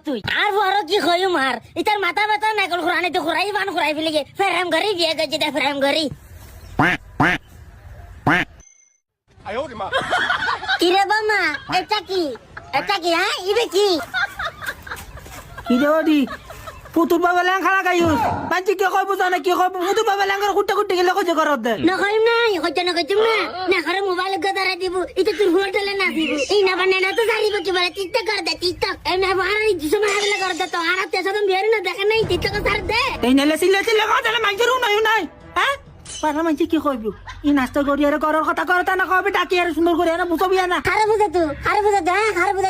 তুই আর বড় কি কইম আর ইতার মাথা ব্যথা নাকল খুরানি তো খুরাই বান খুরাই ফেলে গে ফেরাম ঘরি বিয়ে গেছে দে ফেরাম ঘরি কি রে বামা এটা কি হ্যাঁ ইবে কি কি দেবি পুতুর বাবা ল্যাং খানা গাইস বাঞ্চি কি কইব জানা কি কইব পুতুর বাবা ল্যাং কুটে কুটে গেলে কইছে করত দে না কইম নাই কইতে না কইতুম না করে মোবাইল গদারা দিব ইতে তোর হোটেলে না দিব এই না বানে না তো জারিব কি বলে টিকটক কর দে টিকটক এই না বাহারি সময় আগলে কর দে তো আর তে সদম বের না দেখে নাই টিকটক কর দে এই নেলে সিলে কথা মাইজরু নাই হ্যাঁ পারা মাইজি কি কইব ই নাস্তা করি আর করার কথা করতা না কবে ডাকি আর সুন্দর করে না বুঝবি না খারে বুঝা তুই খারে বুঝা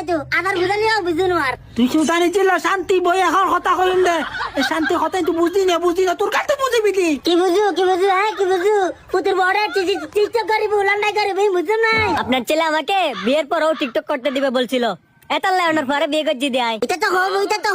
তুই আবার বুঝালিও বুঝুন আর তুই সুতানি ছিল শান্তি বই এখন কথা কইম দে এই শান্তি কথা তুই বুঝদি না তোর কাছে বুঝবি কি বুঝু হ্যাঁ কি বুঝু পুতুর বড় টিকটক করিব লন্ডাই করিব বুঝুন নাই আপনার ছেলে আমাকে বিয়ের পরও টিকটক করতে দিবে বলছিল এটা লাউনার পরে বিয়ে করছি দেয় এটা তো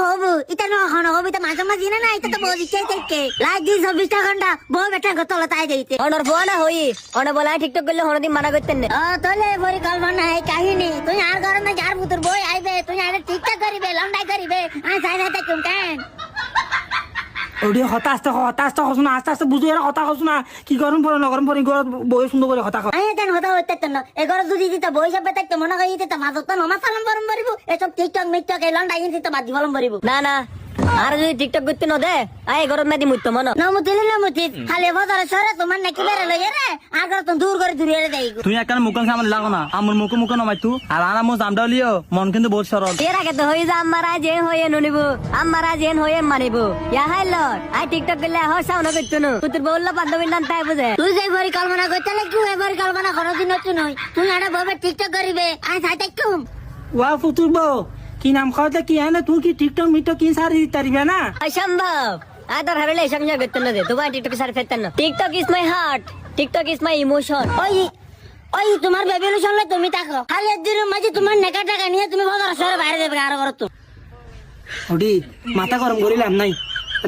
হবো এটা না হবো এটা মাঝে মাঝে না এটা তো বলি কে লাইক দিস 24 ঘন্টা বউ বেটা গতলা তাই দিতে অনর বউ না হই অনে বলা টিকটক করলে হনদিন মানা করতেন না তোলে পরিকল্পনা এই কাহিনী তুই আর গরমে যার পুতুর বই আইবে তুই আর টিকটক করিবে লন্ডাই করিবে আই যাই না তে কেন ওডি হতাস্ত হস না আস্তে বুঝু এর কথা হস না কি গরম পড়ে না গরম পড়ে বই সুন্দর করে কথা কয় আই দেন হতা হইতে না এগর যদি দিতে বই সব থাকতে মনে হয় দিতে মাঝত তো নমা সালাম বরম বরিব এসব টিকটক মিকটক এই লন্ডাই দিতে বাদি বলম বরিব না আর যদি টিকটক করতে ন দে আই গরম মেদি মুত্ত মন নমুতি খালি বাজারে সরে তোমার নাকি বেরে লই রে আগর তো দূর করে দূরে দেই তুই একখান মুখন সামনে লাগো না আমার মুখে নমাই তু আর আনা মো জামডাও লিও মন কিন্তু বহুত সরল এর আগে তো হই যা আমারা যে হয়ে ননিব আমারা যে হয়ে মানিব ইয়া হাইল আই টিকটক করলে হর সাউন্ড করতে ন তুই বলল বান্ধবীর নাম তাই বুঝে তুই যে পরিকল্পনা করতে লাগি ওই পরিকল্পনা করো দিন তুই নই তুই আড়া ববে টিকটক করিবে আই যাইতে কুম ওয়া ফুতুর বউ কি নাম খাওয়াতে কি হয় না তুই কি টিকটক মিটক কি সারি তারিবে না অসম্ভব আদর হারলে সংসার করতে না দে তোমার টিকটক সার ফেলতেন না TikTok is my heart TikTok is my emotion ওই তোমার বেবিলু শুনলে তুমি তাকো খালি একদিনের মাঝে তোমার নেকা টাকা নিয়ে তুমি বাজার শহরে বাইরে দেবে আর করো তো ওডি মাথা গরম করিলাম নাই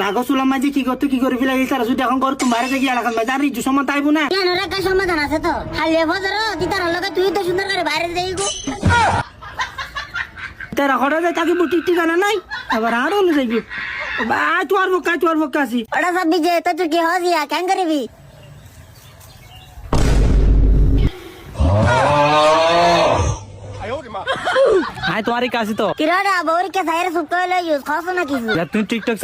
রাগ চুলাম মাঝে কি করতে কি করে ফেলে তারা যদি এখন কর তুমি বাইরে গিয়ে এলাকার মাঝে আর ইজু সমান তাইবো না কেন রেখা সমাধান আছে তো খালি বাজার তিতার লগে তুই তো সুন্দর করে বাইরে দেই গো তারা হঠাৎ তাকে বুটি ঠিকানা নাই আবার আর হলে যাইবি তোর বক্কা আছি ওটা ভাববি যে তো তুই কি হজিয়া কেন করবি আয় তোমারই কাছে তো কিরাডা বউরিকে সাইরে সুপ কইলে ইউজ খাস না কিছু তুই টিকটক